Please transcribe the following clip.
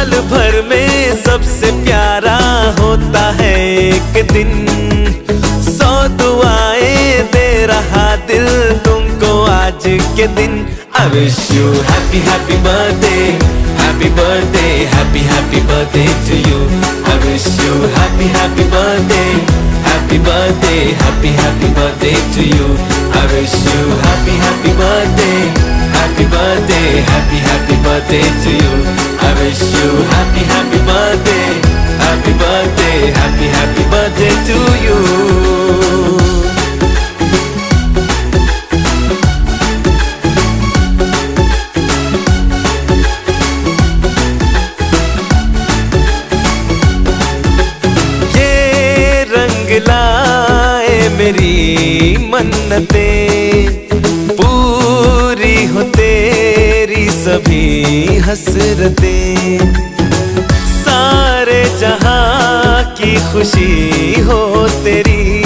साल भर में सबसे प्यारा होता है एक दिन। 100 दुआएं दे रहा दिल तुमको आज के दिन। I wish you happy happy birthday, happy birthday, happy happy birthday to you. I wish you happy happy birthday, happy birthday, happy happy birthday to you. I wish you happy happy birthday, happy birthday, happy happy birthday to you. I wish you happy happy birthday, happy birthday, happy happy birthday to you. लाए मेरी मन्नतें, पूरी हो तेरी सभी हसरतें। सारे जहां की खुशी हो तेरी